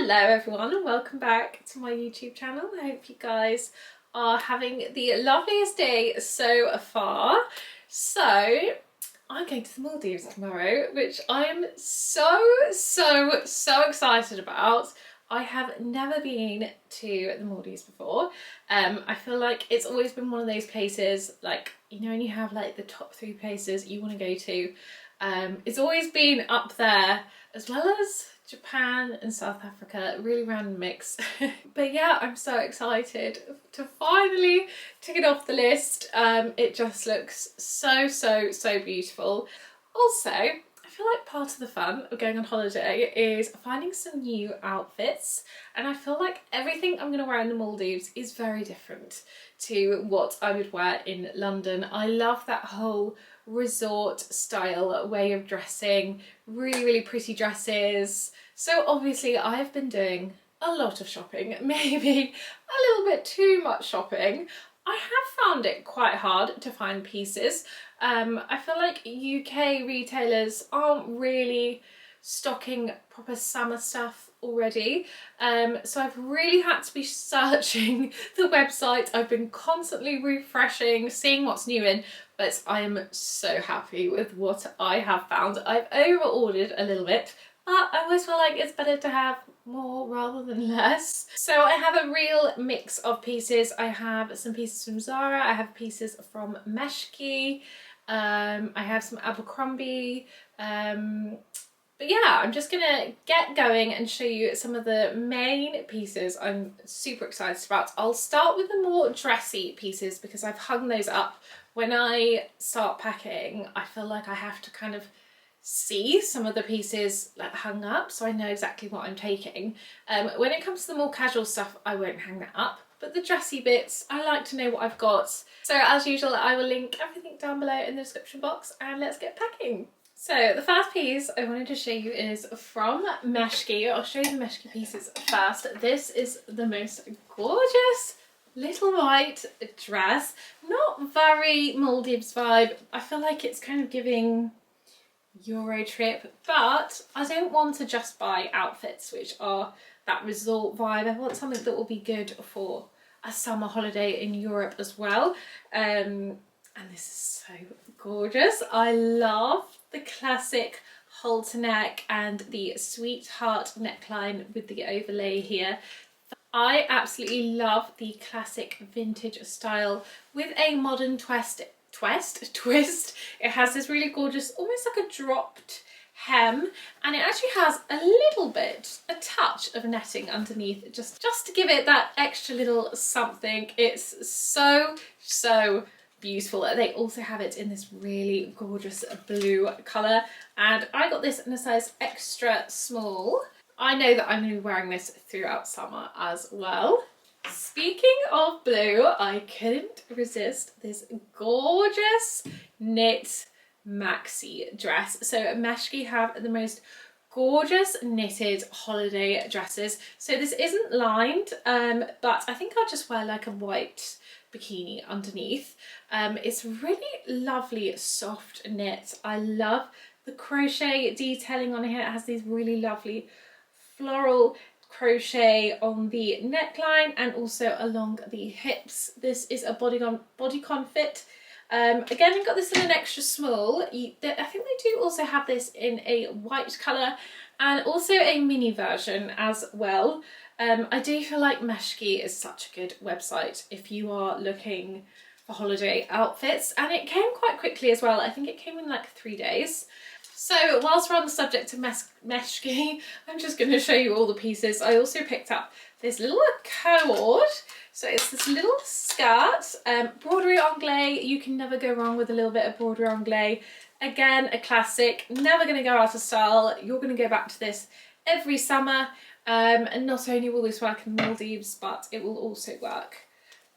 Hello everyone and welcome back to my YouTube channel. I hope you guys are having the loveliest day so far. So I'm going to the Maldives tomorrow, which I am so excited about. I have never been to the Maldives before. I feel like it's always been one of those places, like, you know, when you have like the top 3 places you want to go to, it's always been up there, as well as Japan and South Africa. Really random mix. But yeah, I'm so excited to finally tick it off the list. It just looks so beautiful. Also, I feel like part of the fun of going on holiday is finding some new outfits, and I feel like everything I'm going to wear in the Maldives is very different to what I would wear in London. I love that whole resort style way of dressing, really pretty dresses. So obviously I've been doing a lot of shopping, maybe a little bit too much shopping. I have found it quite hard to find pieces. I feel like UK retailers aren't really stocking proper summer stuff already, so I've really had to be searching the website. I've been constantly refreshing, seeing what's new in, but I am so happy with what I have found. I've over-ordered a little bit, but I always feel like it's better to have more rather than less. So I have a real mix of pieces. I have some pieces from Zara, I have pieces from Meshki, I have some Abercrombie, but yeah, I'm just gonna get going and show you some of the main pieces I'm super excited about. I'll start with the more dressy pieces because I've hung those up. When I start packing, I feel like I have to kind of see some of the pieces like hung up so I know exactly what I'm taking. When it comes to the more casual stuff, I won't hang that up, but the dressy bits, I like to know what I've got. So as usual, I will link everything down below in the description box, and let's get packing. So the first piece I wanted to show you is from Meshki. I'll show you the Meshki pieces first. This is the most gorgeous little white dress. Not very Maldives vibe. I feel like it's kind of giving Euro trip, but I don't want to just buy outfits which are that resort vibe. I want something that will be good for a summer holiday in Europe as well. And this is so gorgeous. I love the classic halter neck and the sweetheart neckline with the overlay here. I absolutely love the classic vintage style with a modern twist. It has this really gorgeous, almost like a dropped hem, and it actually has a touch of netting underneath, just to give it that extra little something. It's so beautiful. They also have it in this really gorgeous blue colour, and I got this in a size extra small. I know that I'm going to be wearing this throughout summer as well. Speaking of blue, I couldn't resist this gorgeous knit maxi dress. So Meshki have the most gorgeous knitted holiday dresses. So this isn't lined, but I think I'll just wear like a white bikini underneath. It's really lovely soft knit. I love the crochet detailing on here. It has these really lovely floral crochet on the neckline and also along the hips. This is a bodycon fit. Again, I got this in an extra small. I think they do also have this in a white colour and also a mini version as well. I do feel like Meshki is such a good website if you are looking for holiday outfits, and it came quite quickly as well. I think it came in like 3 days. So whilst we're on the subject of Meshki, I'm just going to show you all the pieces. I also picked up this little cord. So it's this little skirt, broderie anglais. You can never go wrong with a little bit of broderie anglais. Again, a classic, never going to go out of style. You're going to go back to this every summer. And not only will this work in the Maldives, but it will also work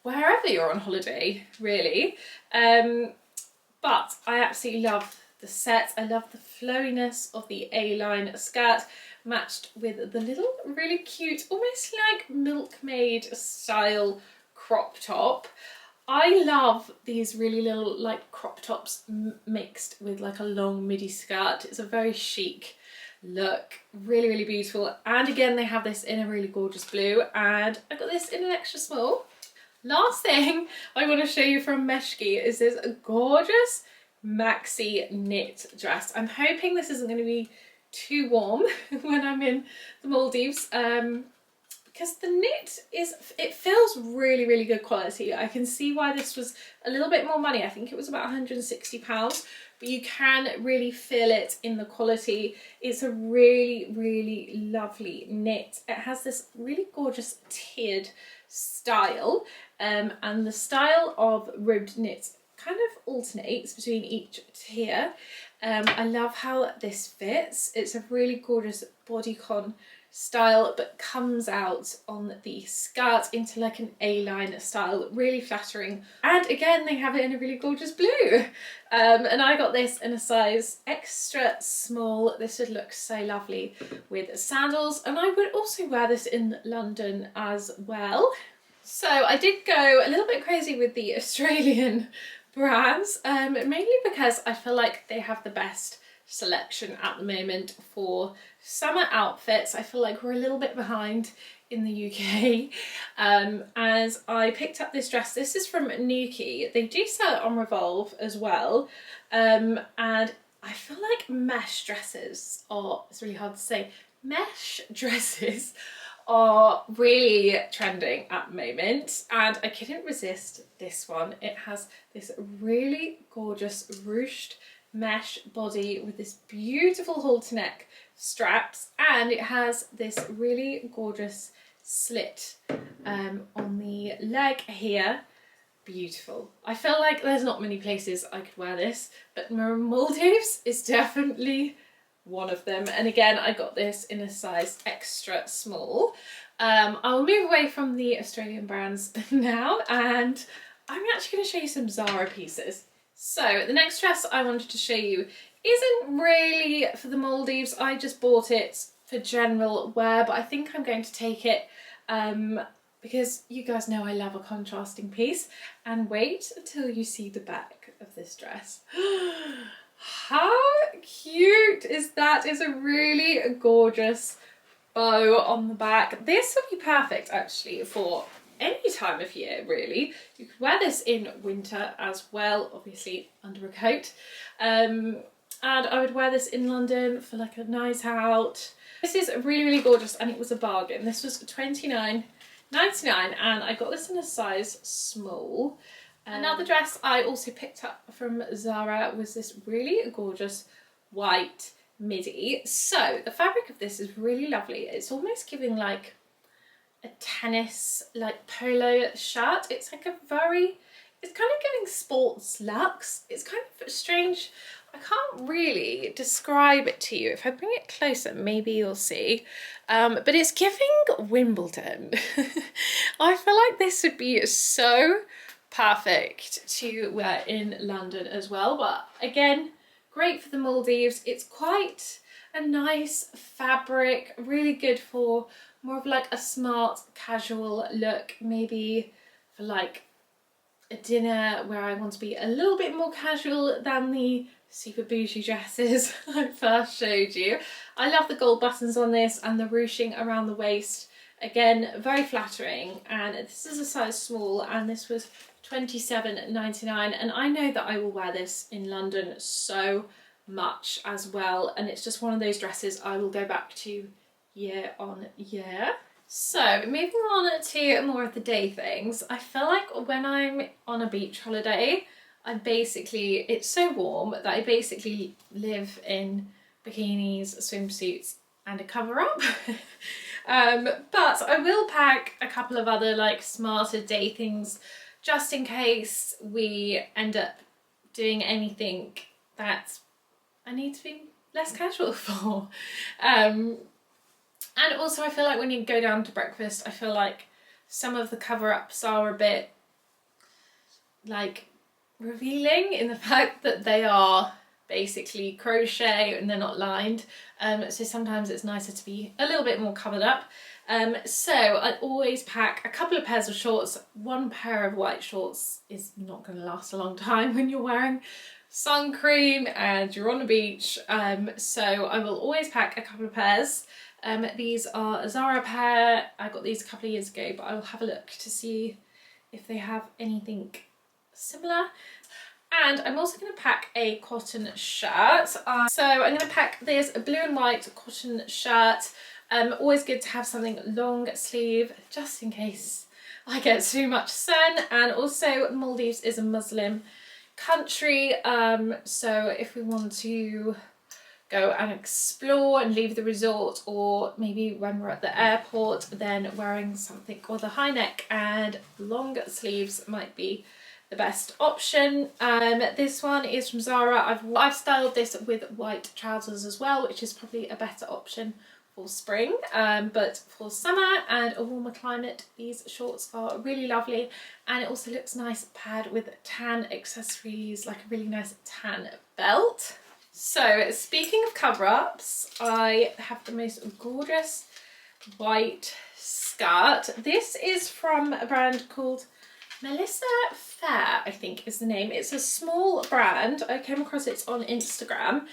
wherever you're on holiday, really. But I absolutely love the set. I love the flowiness of the A-line skirt matched with the little really cute, almost like milkmaid style crop top. I love these really little like crop tops mixed with like a long midi skirt. It's a very chic look. Really, really beautiful. And again, they have this in a really gorgeous blue, and I got this in an extra small. Last thing I want to show you from Meshki is this gorgeous maxi knit dress. I'm hoping this isn't going to be too warm when I'm in the Maldives, because the knit it feels really, really good quality. I can see why this was a little bit more money. I think it was about £160, but you can really feel it in the quality. It's a really, really lovely knit. It has this really gorgeous tiered style, and the style of ribbed knit kind of alternates between each tier. I love how this fits. It's a really gorgeous bodycon style, but comes out on the skirt into like an A-line style, really flattering. And again, they have it in a really gorgeous blue. And I got this in a size extra small. This would look so lovely with sandals, and I would also wear this in London as well. So I did go a little bit crazy with the Australian brands, mainly because I feel like they have the best selection at the moment for summer outfits. I feel like we're a little bit behind in the UK. As I picked up this dress, this is from Nookie. They do sell it on Revolve as well, and I feel like mesh dresses are, it's really hard to say, mesh dresses are really trending at the moment, and I couldn't resist this one. It has this really gorgeous ruched mesh body with this beautiful halter neck straps, and it has this really gorgeous slit on the leg here. Beautiful. I feel like there's not many places I could wear this, but Maldives is definitely one of them. And again, I got this in a size extra small. I'll move away from the Australian brands now, and I'm actually going to show you some Zara pieces. So the next dress I wanted to show you isn't really for the Maldives. I just bought it for general wear, but I think I'm going to take it because you guys know I love a contrasting piece. And wait until you see the back of this dress. How cute is that? It's a really gorgeous bow on the back. This would be perfect actually for any time of year, really. You could wear this in winter as well, obviously under a coat. And I would wear this in London for like a night out. This is really, really gorgeous, and it was a bargain. This was £29.99, and I got this in a size small. Another dress I also picked up from Zara was this really gorgeous white midi. So the fabric of this is really lovely. It's almost giving like a tennis, like polo shirt. It's like it's kind of giving sports luxe. It's kind of strange. I can't really describe it to you. If I bring it closer, maybe you'll see. But it's giving Wimbledon. I feel like this would be so perfect to wear in London as well, but again, great for the Maldives. It's quite a nice fabric, really good for more of like a smart casual look, maybe for like a dinner where I want to be a little bit more casual than the super bougie dresses I first showed you. I love the gold buttons on this and the ruching around the waist. Again, very flattering, and this is a size small, and this was £27.99, and I know that I will wear this in London so much as well, and it's just one of those dresses I will go back to year on year. So moving on to more of the day things, I feel like when I'm on a beach holiday, it's so warm that I basically live in bikinis, swimsuits and a cover up. But I will pack a couple of other like smarter day things just in case we end up doing anything that I need to be less casual for. And also I feel like when you go down to breakfast, I feel like some of the cover-ups are a bit like revealing in the fact that they are basically crochet and they're not lined. So sometimes it's nicer to be a little bit more covered up. So I always pack a couple of pairs of shorts. One pair of white shorts is not going to last a long time when you're wearing sun cream and you're on the beach. So I will always pack a couple of pairs. These are a Zara pair. I got these a couple of years ago, but I will have a look to see if they have anything similar. And I'm also going to pack a cotton shirt. So I'm going to pack this blue and white cotton shirt. Always good to have something long sleeve just in case I get too much sun. And also Maldives is a Muslim country, so if we want to go and explore and leave the resort, or maybe when we're at the airport, then wearing something with a high neck and long sleeves might be the best option. This one is from Zara. I've styled this with white trousers as well, which is probably a better option for spring, but for summer and a warmer climate, these shorts are really lovely, and it also looks nice paired with tan accessories, like a really nice tan belt. So speaking of cover-ups, I have the most gorgeous white skirt. This is from a brand called Melissa Fair, I think is the name. It's a small brand. I came across it on Instagram,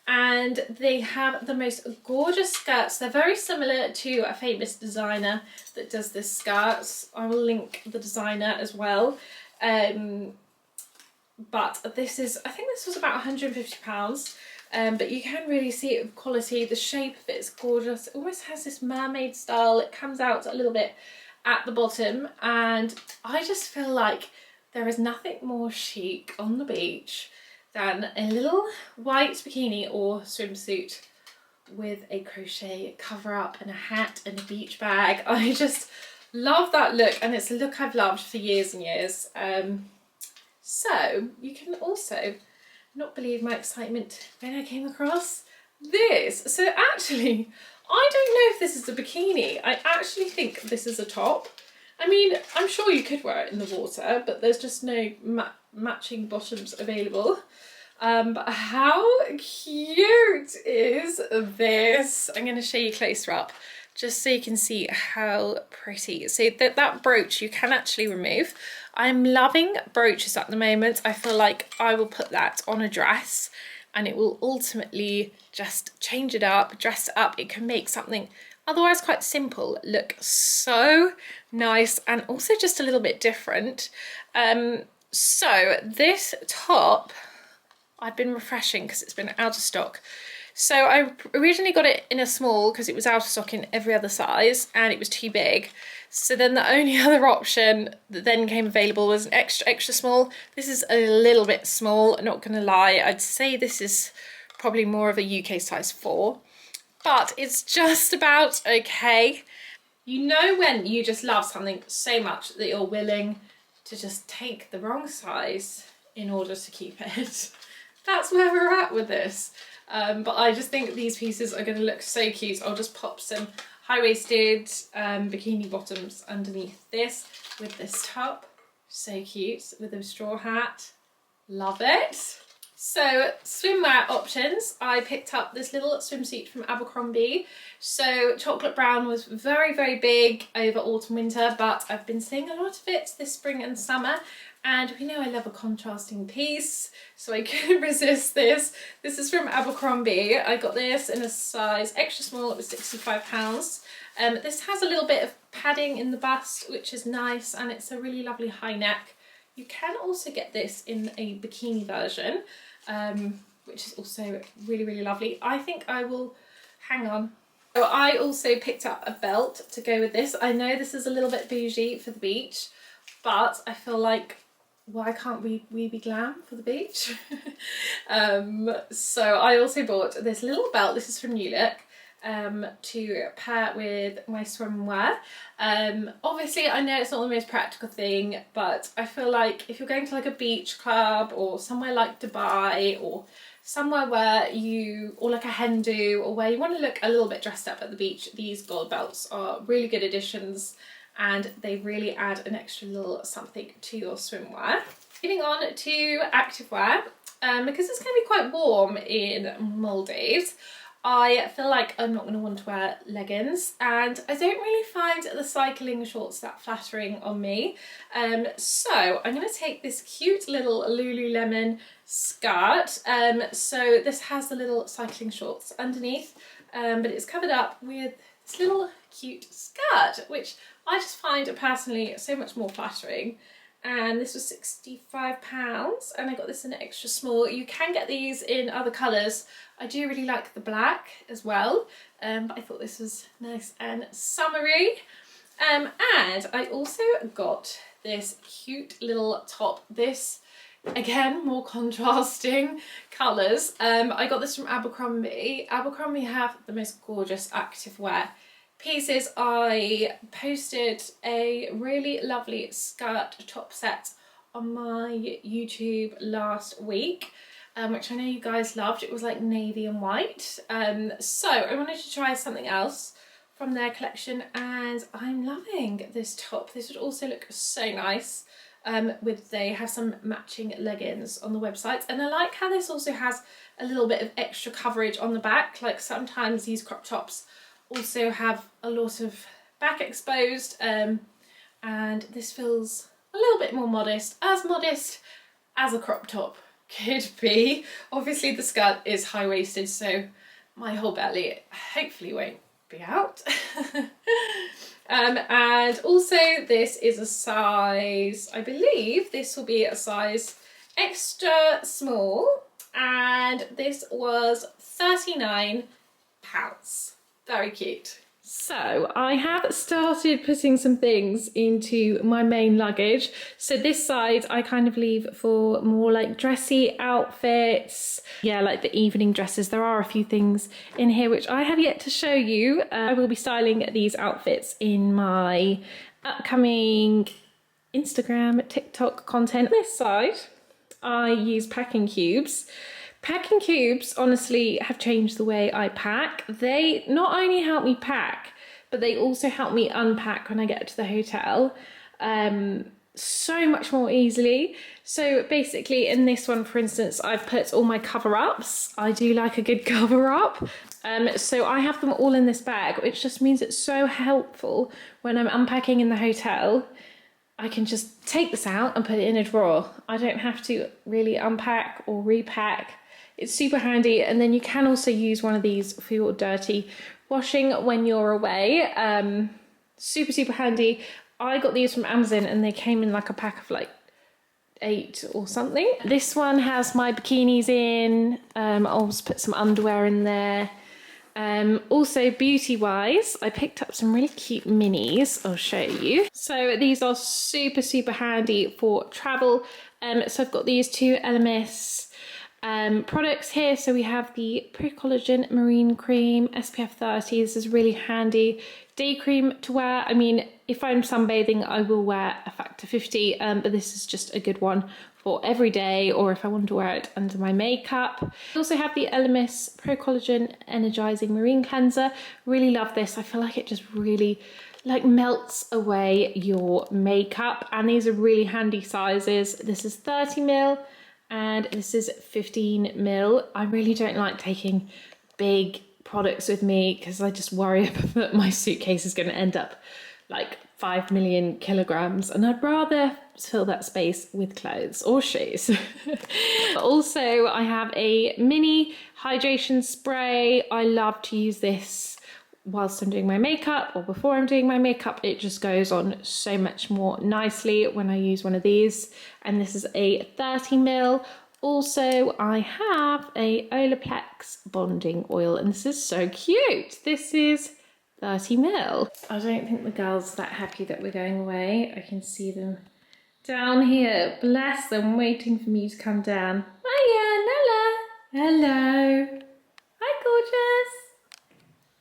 and they have the most gorgeous skirts. They're very similar to a famous designer that does this skirt. I will link the designer as well. But this is, I think this was about £150, but you can really see it with quality. The shape of it is gorgeous. It almost has this mermaid style. It comes out a little bit at the bottom, and I just feel like there is nothing more chic on the beach than a little white bikini or swimsuit with a crochet cover up and a hat and a beach bag. I just love that look, and it's a look I've loved for years and years. So you can also not believe my excitement when I came across this. So actually, I don't know if this is a bikini. I actually think this is a top. I mean, I'm sure you could wear it in the water, but there's just no matching bottoms available. But how cute is this? I'm going to show you closer up, just so you can see how pretty. So that brooch you can actually remove. I'm loving brooches at the moment. I feel like I will put that on a dress and it will ultimately just change it up, dress it up. It can make something otherwise quite simple look so nice, and also just a little bit different. So this top I've been refreshing because it's been out of stock. So I originally got it in a small because it was out of stock in every other size and it was too big. So then the only other option that then came available was an extra small. This is a little bit small, not gonna lie. I'd say this is probably more of a UK size 4, but it's just about okay. You know when you just love something so much that you're willing to just take the wrong size in order to keep it. That's where we're at with this. But I just think these pieces are going to look so cute. I'll just pop some high-waisted bikini bottoms underneath this with this top. So cute, with a straw hat. Love it. So swimwear options, I picked up this little swimsuit from Abercrombie. So chocolate brown was very, very big over autumn, winter, but I've been seeing a lot of it this spring and summer. And we know I love a contrasting piece, so I couldn't resist this. This is from Abercrombie. I got this in a size extra small. It was £65. This has a little bit of padding in the bust, which is nice, and it's a really lovely high neck. You can also get this in a bikini version, which is also really, really lovely. I think I will hang on. So I also picked up a belt to go with this. I know this is a little bit bougie for the beach, but I feel like, why can't we be glam for the beach? So I also bought this little belt. This is from New Look, to pair with my swimwear. Obviously I know it's not the most practical thing, but I feel like if you're going to like a beach club or somewhere like Dubai, or somewhere where or like a hen do, or where you want to look a little bit dressed up at the beach, these gold belts are really good additions, and they really add an extra little something to your swimwear. Moving on to activewear, because it's going to be quite warm in Maldives, I feel like I'm not going to want to wear leggings, and I don't really find the cycling shorts that flattering on me. So I'm going to take this cute little Lululemon skirt. So this has the little cycling shorts underneath, but it's covered up with this little cute skirt, which I just find personally so much more flattering. And this was £65, and I got this in an extra small. You can get these in other colours. I do really like the black as well, but I thought this was nice and summery. And I also got this cute little top. This, again, more contrasting colours. I got this from Abercrombie. Abercrombie have the most gorgeous activewear pieces. I posted a really lovely skirt top set on my YouTube last week, which I know you guys loved. It was like navy and white. So I wanted to try something else from their collection, and I'm loving this top. This would also look so nice they have some matching leggings on the website, and I like how this also has a little bit of extra coverage on the back. Like sometimes these crop tops also have a lot of back exposed, and this feels a little bit more modest as a crop top could be. Obviously the skirt is high-waisted, so my whole belly hopefully won't be out. And also this is a size, I believe this will be a size extra small, and this was £39. Very cute. So I have started putting some things into my main luggage. So this side I kind of leave for more like dressy outfits. Yeah, like the evening dresses. There are a few things in here which I have yet to show you. I will be styling these outfits in my upcoming Instagram, TikTok content. This side I use packing cubes. Packing cubes honestly have changed the way I pack. They not only help me pack, but they also help me unpack when I get to the hotel so much more easily. So basically in this one, for instance, I've put all my cover-ups. I do like a good cover-up. So I have them all in this bag, which just means it's so helpful when I'm unpacking in the hotel. I can just take this out and put it in a drawer. I don't have to really unpack or repack. It's super handy, and then you can also use one of these for your dirty washing when you're away. Super handy. I got these from Amazon and they came in like a pack of like 8 or something. This one has my bikinis in. I'll just put some underwear in there. Also beauty wise, I picked up some really cute minis. I'll show you. So these are super handy for travel. So I've got these two LMS products here. So we have the Pre-Collagen Marine Cream SPF 30. This is really handy day cream to wear. I mean, if I'm sunbathing, I will wear a factor 50, but this is just a good one for every day, or if I want to wear it under my makeup. I also have the LMS Pro Collagen Energizing Marine Cleanser. Really love this. I feel like it just really like melts away your makeup, and these are really handy sizes. This is 30ml and this is 15ml. I really don't like taking big products with me because I just worry that my suitcase is going to end up like 5 million kilograms, and I'd rather fill that space with clothes or shoes. Also, I have a mini hydration spray. I love to use this whilst I'm doing my makeup or before I'm doing my makeup. It just goes on so much more nicely when I use one of these, and this is a 30ml. Also, I have a Olaplex bonding oil, and this is so cute. This is 30ml. I don't think the girls are that happy that we're going away. I can see them down here. Bless them, waiting for me to come down. Hiya, Nella. Hello. Hi, gorgeous.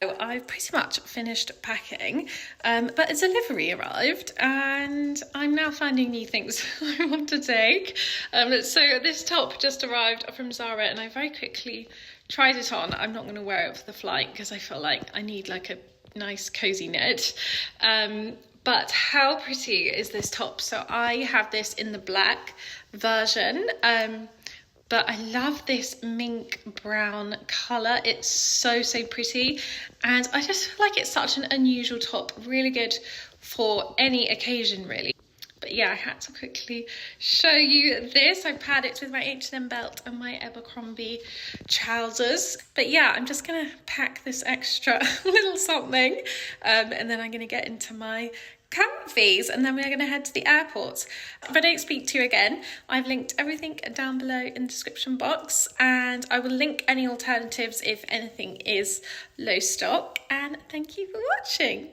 So I've pretty much finished packing, but a delivery arrived and I'm now finding new things I want to take. So this top just arrived from Zara and I very quickly tried it on. I'm not going to wear it for the flight because I feel like I need like a nice cozy knit. But how pretty is this top? So I have this in the black version. But I love this mink brown colour. It's so, so pretty. And I just feel like it's such an unusual top. Really good for any occasion, really. But yeah, I had to quickly show you this. I paired it with my H&M belt and my Abercrombie trousers. But yeah, I'm just gonna pack this extra little something, and then I'm gonna get into my comfies, and then we're gonna head to the airport. If I don't speak to you again, I've linked everything down below in the description box, and I will link any alternatives if anything is low stock. And thank you for watching.